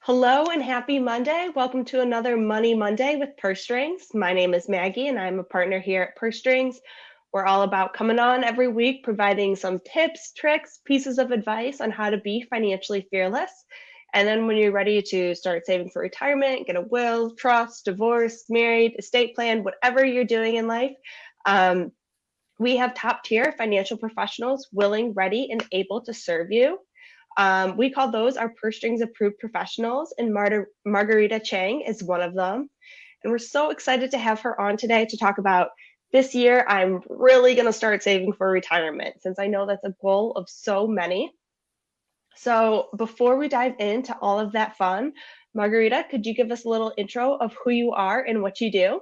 Hello and happy Monday. Welcome to another Money Monday with Purse Strings. My name is Maggie and I'm a partner here at Purse Strings. We're all about coming on every week, providing some tips, tricks, pieces of advice on how to be financially fearless. And then when you're ready to start saving for retirement, get a will, trust, divorce, married, estate plan, whatever you're doing in life, um, we have top tier financial professionals willing, ready, and able to serve you. We call those our purse strings approved professionals, and Marguerita Cheng is one of them. And we're so excited to have her on today to talk about this year. I'm really going to start saving for retirement since I know that's a goal of so many. So before we dive into all of that fun, Margarita, could you give us a little intro of who you are and what you do?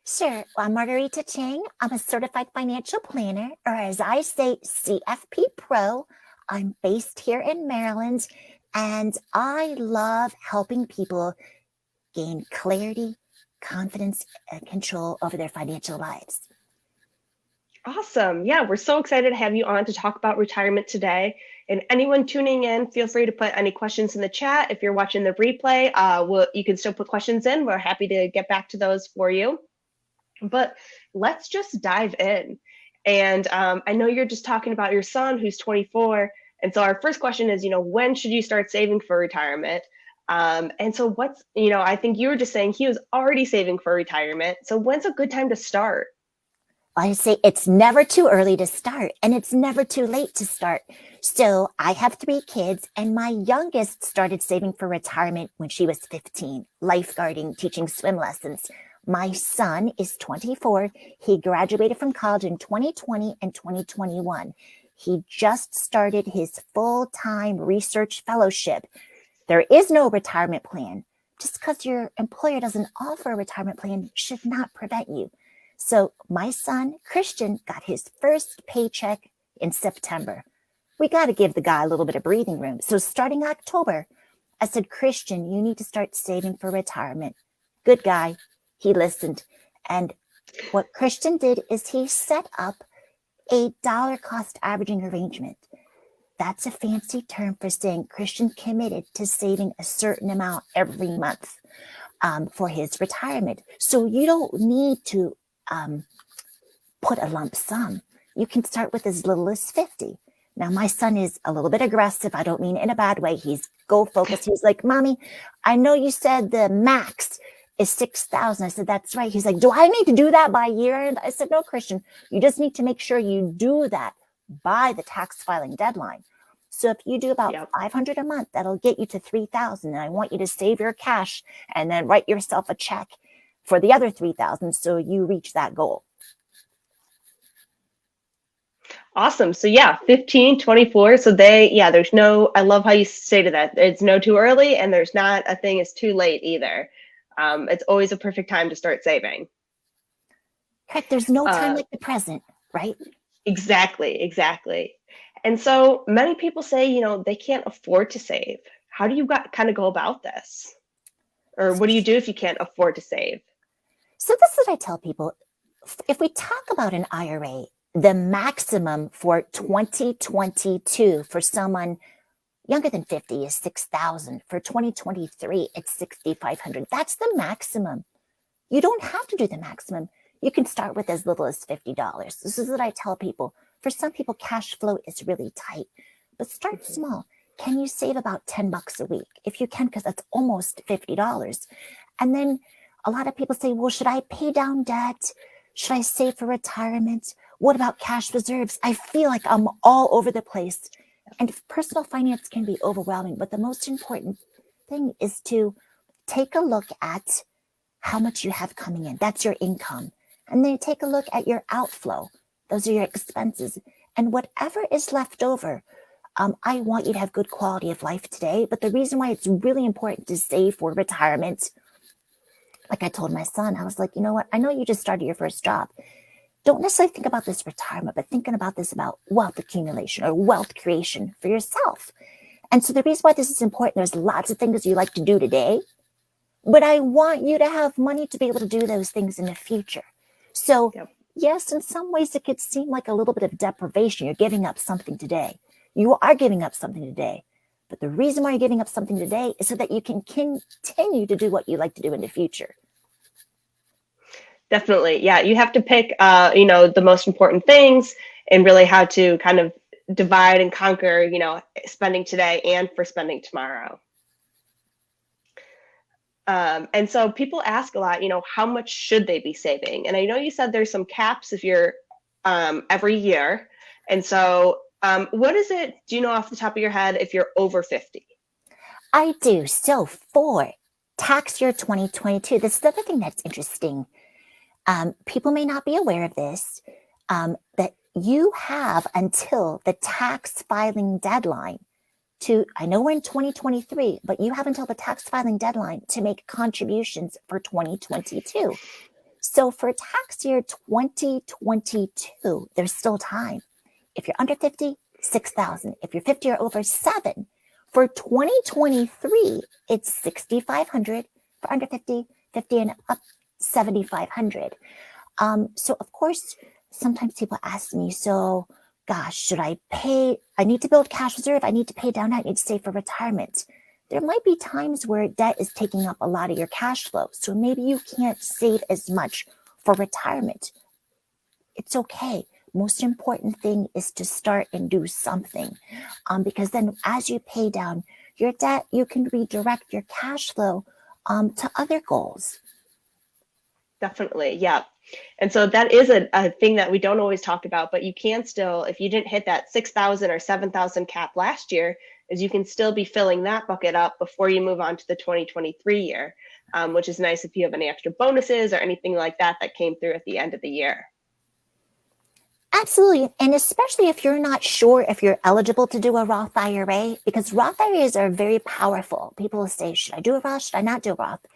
Sure. Well, I'm Marguerita Cheng. I'm a certified financial planner, or as I say, CFP Pro. I'm based here in Maryland, and I love helping people gain clarity, confidence, and control over their financial lives. Awesome. Yeah, we're so excited to have you on to talk about retirement today. And anyone tuning in, feel free to put any questions in the chat. If you're watching the replay, you can still put questions in. We're happy to get back to those for you. But let's just dive in. And I know you're just talking about your son who's 24. And so our first question is, when should you start saving for retirement? And so I think you were just saying he was already saving for retirement. So when's a good time to start? I say it's never too early to start, and it's never too late to start. So I have 3 kids, and my youngest started saving for retirement when she was 15, lifeguarding, teaching swim lessons. My son is 24. He graduated from college in 2020 and 2021. He just started his full-time research fellowship. There is no retirement plan. Just because your employer doesn't offer a retirement plan should not prevent you. So my son, Christian, got his first paycheck in September. We got to give the guy a little bit of breathing room. So starting October, I said, Christian, you need to start saving for retirement. Good guy. He listened. And what Christian did is he set up a dollar cost averaging arrangement. That's a fancy term for saying Christian committed to saving a certain amount every month for his retirement. So you don't need to put a lump sum. You can start with as little as 50. Now, my son is a little bit aggressive. I don't mean in a bad way. He's goal focused. He's like, Mommy, I know you said the max is 6,000. I said, that's right. He's like, do I need to do that by year end? I said, no, Christian, you just need to make sure you do that by the tax filing deadline. So if you do about 500 a month, that'll get you to 3,000. And I want you to save your cash and then write yourself a check for the other 3,000 so you reach that goal. Awesome. So 15, 24. So I love how you stated that. It's no too early and there's not a thing is too late either. It's always a perfect time to start saving. Correct. There's no time like the present, right? Exactly. And so many people say, they can't afford to save. How do you kind of go about this? Or what do you do if you can't afford to save? So this is what I tell people. If we talk about an IRA, the maximum for 2022 for someone younger than 50 is 6,000. For 2023, it's 6,500. That's the maximum. You don't have to do the maximum. You can start with as little as $50. This is what I tell people. For some people, cash flow is really tight, but start small. Can you save about $10 a week? If you can, because that's almost $50. And then a lot of people say, well, should I pay down debt? Should I save for retirement? What about cash reserves? I feel like I'm all over the place. And personal finance can be overwhelming, but the most important thing is to take a look at how much you have coming in. That's your income. And then take a look at your outflow. Those are your expenses. And whatever is left over, I want you to have good quality of life today. But the reason why it's really important to save for retirement, like I told my son, I was like, you know what? I know you just started your first job. Don't necessarily think about this retirement, but thinking about this about wealth accumulation or wealth creation for yourself. And so the reason why this is important, there's lots of things you like to do today, but I want you to have money to be able to do those things in the future. So yes, in some ways it could seem like a little bit of deprivation. You're giving up something today. You are giving up something today, But the reason why you're giving up something today is so that you can continue to do what you like to do in the future. Definitely. Yeah. You have to pick, the most important things and really how to kind of divide and conquer, spending today and for spending tomorrow. And so people ask a lot, how much should they be saving? And I know you said there's some caps if you're every year. And so what is it, do you know off the top of your head if you're over 50? I do. So for tax year 2022, this is the other thing that's interesting. People may not be aware of this, that you have until the tax filing deadline I know we're in 2023, but you have until the tax filing deadline to make contributions for 2022. So for tax year 2022, there's still time. If you're under 50, 6,000. If you're 50 or over, 7. For 2023, it's 6,500. For under 50, 50 and up, 7,500. So of course, sometimes people ask me, so gosh, should I pay? I need to build cash reserve. I need to pay down. I need to save for retirement. There might be times where debt is taking up a lot of your cash flow. So maybe you can't save as much for retirement. It's okay. Most important thing is to start and do something, because then as you pay down your debt, you can redirect your cash flow to other goals. Definitely. Yeah. And so that is a thing that we don't always talk about, but you can still, if you didn't hit that 6,000 or 7,000 cap last year, is you can still be filling that bucket up before you move on to the 2023 year, which is nice if you have any extra bonuses or anything like that came through at the end of the year. Absolutely. And especially if you're not sure if you're eligible to do a Roth IRA, because Roth IRAs are very powerful. People will say, should I do a Roth? Should I not do a Roth?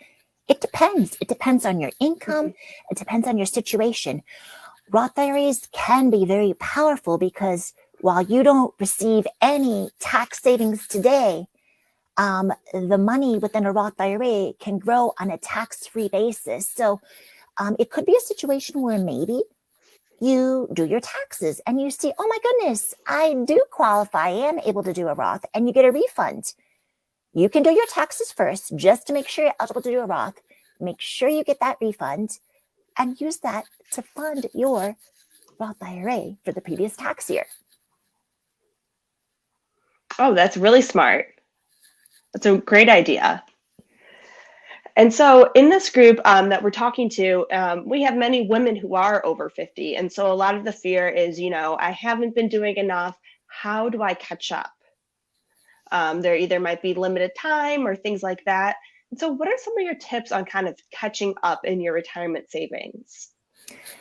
It depends. It depends on your income. It depends on your situation. Roth IRAs can be very powerful because while you don't receive any tax savings today, the money within a Roth IRA can grow on a tax-free basis. So it could be a situation where maybe you do your taxes and you see, oh my goodness, I do qualify. I am able to do a Roth, and you get a refund. You can do your taxes first just to make sure you're eligible to do a Roth. Make sure you get that refund and use that to fund your Roth IRA for the previous tax year. Oh, that's really smart. That's a great idea. And so in this group that we're talking to, we have many women who are over 50. And so a lot of the fear is, I haven't been doing enough. How do I catch up? There either might be limited time or things like that. And so what are some of your tips on kind of catching up in your retirement savings?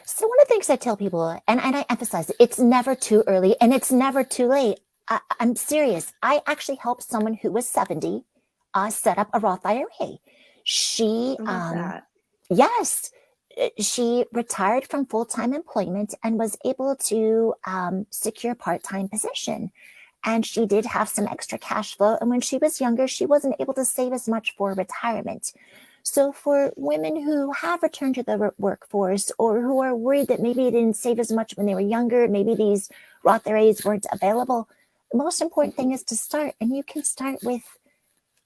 So one of the things I tell people, and I emphasize, it's never too early and it's never too late. I'm serious. I actually helped someone who was 70 set up a Roth IRA. She, yes, she retired from full-time employment and was able to secure a part-time position. And she did have some extra cash flow. And when she was younger, she wasn't able to save as much for retirement. So for women who have returned to the workforce or who are worried that maybe they didn't save as much when they were younger, maybe these Roth IRAs weren't available, the most important thing is to start. And you can start with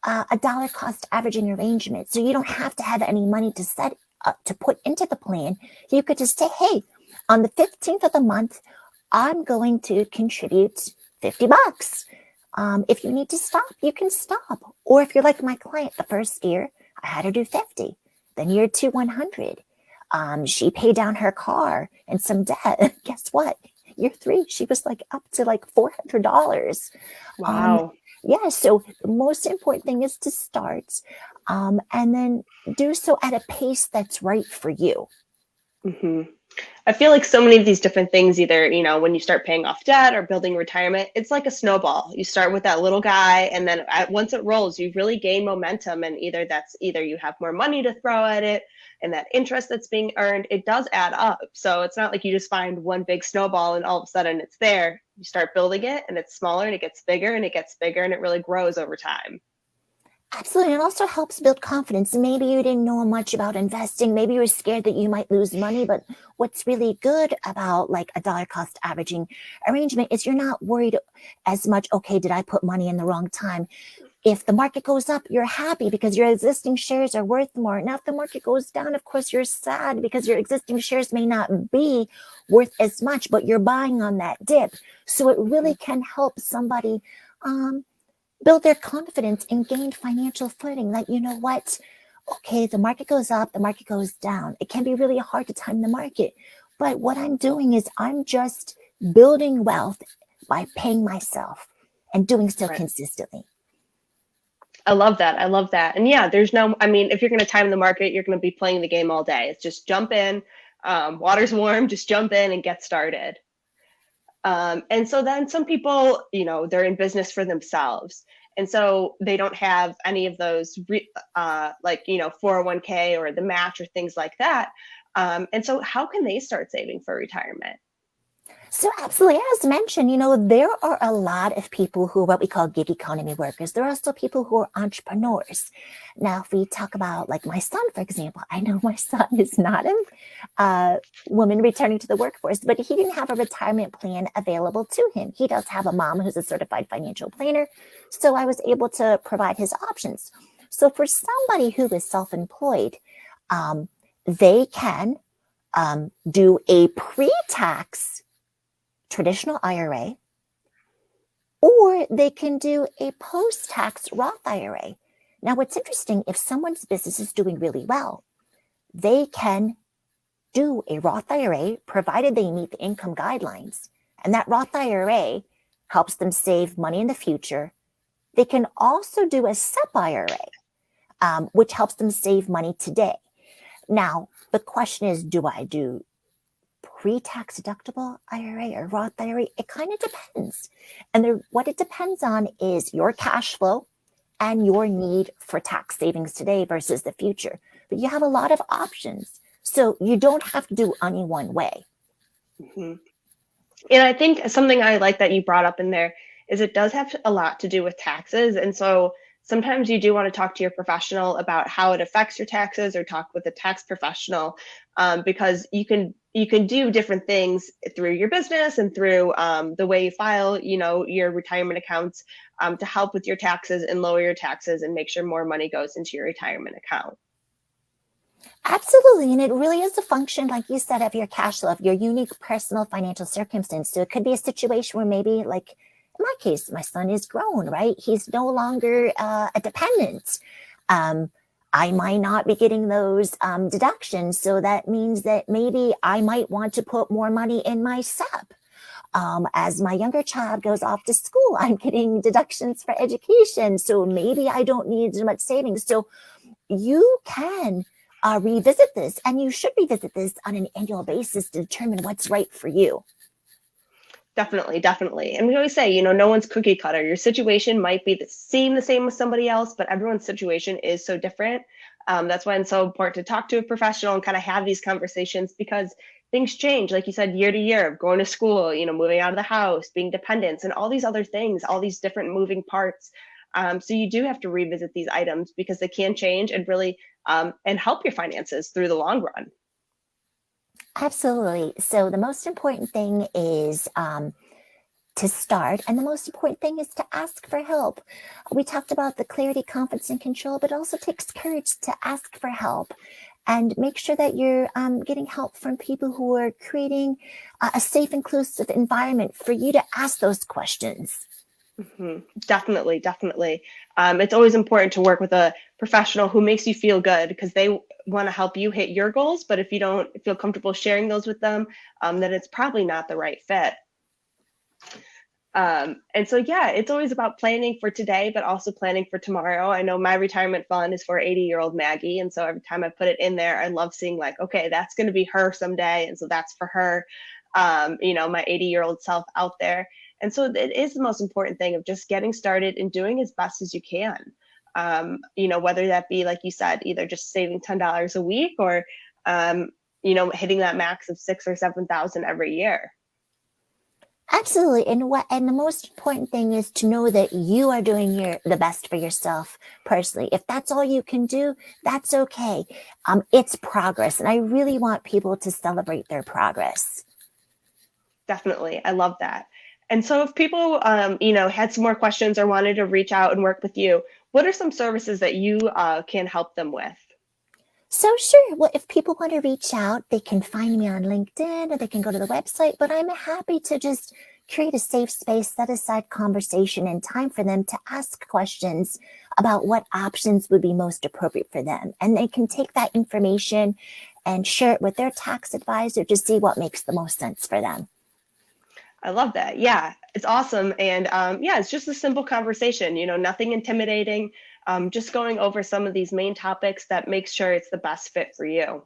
a dollar cost averaging arrangement. So you don't have to have any money to set up to put into the plan. You could just say, hey, on the 15th of the month, I'm going to contribute $50. If you need to stop, you can stop. Or if you're like my client, the first year, I had her do 50. Then year 2, 100. She paid down her car and some debt. Guess what? Year 3, she was like up to like $400. Wow. Yeah, so the most important thing is to start and then do so at a pace that's right for you. Mm-hmm. I feel like so many of these different things, either, when you start paying off debt or building retirement, it's like a snowball. You start with that little guy, and then once it rolls, you really gain momentum. And either you have more money to throw at it, and that interest that's being earned, it does add up. So it's not like you just find one big snowball and all of a sudden it's there. You start building it, and it's smaller, and it gets bigger, and it gets bigger, and it really grows over time. Absolutely. It also helps build confidence. Maybe you didn't know much about investing. Maybe you were scared that you might lose money. But what's really good about like a dollar cost averaging arrangement is you're not worried as much, okay, did I put money in the wrong time? If the market goes up, you're happy because your existing shares are worth more. Now, if the market goes down, of course, you're sad because your existing shares may not be worth as much, but you're buying on that dip. So it really can help somebody build their confidence and gain financial footing. That, you know what? Okay, the market goes up, the market goes down. It can be really hard to time the market. But what I'm doing is I'm just building wealth by paying myself and doing so Right. consistently. I love that. I love that. And yeah, there's no, I mean, if you're going to time the market, you're going to be playing the game all day. It's just jump in, water's warm, just jump in and get started. And so then some people, they're in business for themselves. And so they don't have any of those, 401k or the match or things like that. And so how can they start saving for retirement? So absolutely, as mentioned, there are a lot of people who are what we call gig economy workers. There are also people who are entrepreneurs. Now, if we talk about like my son, for example, I know my son is not a woman returning to the workforce, but he didn't have a retirement plan available to him. He does have a mom who's a certified financial planner. So I was able to provide his options. So for somebody who is self-employed, they can do a pre-tax traditional IRA, or they can do a post-tax Roth IRA. Now, what's interesting, if someone's business is doing really well, they can do a Roth IRA, provided they meet the income guidelines. And that Roth IRA helps them save money in the future. They can also do a SEP IRA, which helps them save money today. Now, the question is, do I do pre-tax deductible IRA or Roth IRA? It kind of depends. And what it depends on is your cash flow and your need for tax savings today versus the future. But you have a lot of options. So you don't have to do any one way. Mm-hmm. And I think something I like that you brought up in there is it does have a lot to do with taxes. And so sometimes you do want to talk to your professional about how it affects your taxes, or talk with a tax professional, because you can do different things through your business and through the way you file, your retirement accounts, to help with your taxes and lower your taxes and make sure more money goes into your retirement account. Absolutely. And it really is a function, like you said, of your cash flow, of your unique personal financial circumstance. So it could be a situation where maybe, like in my case, my son is grown, right? He's no longer a dependent. I might not be getting those deductions. So that means that maybe I might want to put more money in my SEP. As my younger child goes off to school, I'm getting deductions for education. So maybe I don't need as much savings. So you can revisit this, and you should revisit this on an annual basis to determine what's right for you. Definitely, definitely. And we always say, no one's cookie cutter. Your situation might be the same with somebody else, but everyone's situation is so different. That's why it's so important to talk to a professional and kind of have these conversations, because things change, like you said, year to year, going to school, moving out of the house, being dependents, and all these other things, all these different moving parts. So you do have to revisit these items because they can change and really and help your finances through the long run. Absolutely. So the most important thing is to start, and the most important thing is to ask for help. We talked about the clarity, confidence, and control, but it also takes courage to ask for help, and make sure that you're getting help from people who are creating a safe, inclusive environment for you to ask those questions. Mm-hmm. Definitely, definitely. It's always important to work with a professional who makes you feel good, because they want to help you hit your goals. But if you don't feel comfortable sharing those with them, then it's probably not the right fit. And so, yeah, it's always about planning for today, but also planning for tomorrow. I know my retirement fund is for 80-year-old Maggie. And so every time I put it in there, I love seeing like, okay, that's going to be her someday. And so that's for her, my 80-year-old self out there. And so it is the most important thing of just getting started and doing as best as you can. Whether that be, like you said, either just saving $10 a week, or, hitting that max of 6,000 or 7,000 every year. Absolutely. And the most important thing is to know that you are doing the best for yourself personally. If that's all you can do, that's okay. It's progress. And I really want people to celebrate their progress. Definitely. I love that. And so if people, had some more questions or wanted to reach out and work with you, what are some services that you can help them with? So sure. Well, if people want to reach out, they can find me on LinkedIn or they can go to the website, but I'm happy to just create a safe space, set aside conversation and time for them to ask questions about what options would be most appropriate for them. And they can take that information and share it with their tax advisor to see what makes the most sense for them. I love that. Yeah, it's awesome. And it's just a simple conversation, nothing intimidating, just going over some of these main topics that makes sure it's the best fit for you.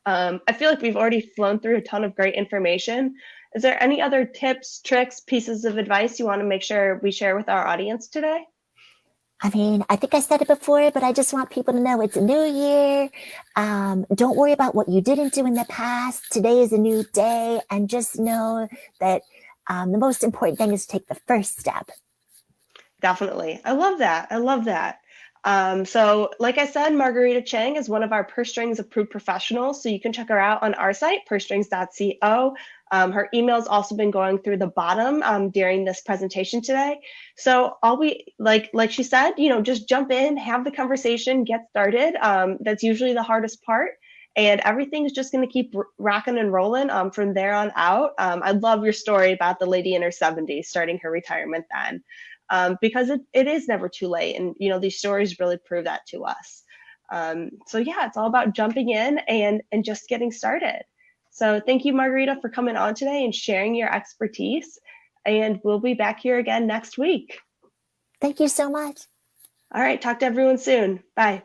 I feel like we've already flown through a ton of great information. Is there any other tips, tricks, pieces of advice you want to make sure we share with our audience today? I mean, I think I said it before, but I just want people to know it's a new year. Don't worry about what you didn't do in the past. Today is a new day. And just know that the most important thing is to take the first step. Definitely. I love that. I love that. So like I said, Marguerita Cheng is one of our Purse Strings approved professionals. So you can check her out on our site, pursestrings.co. Her email's also been going through the bottom during this presentation today. So all we, like she said, just jump in, have the conversation, get started. That's usually the hardest part. And everything's just going to keep rocking and rolling from there on out. I love your story about the lady in her 70s starting her retirement then. Because it is never too late. And, these stories really prove that to us. It's all about jumping in and just getting started. So thank you, Marguerita, for coming on today and sharing your expertise. And we'll be back here again next week. Thank you so much. All right. Talk to everyone soon. Bye.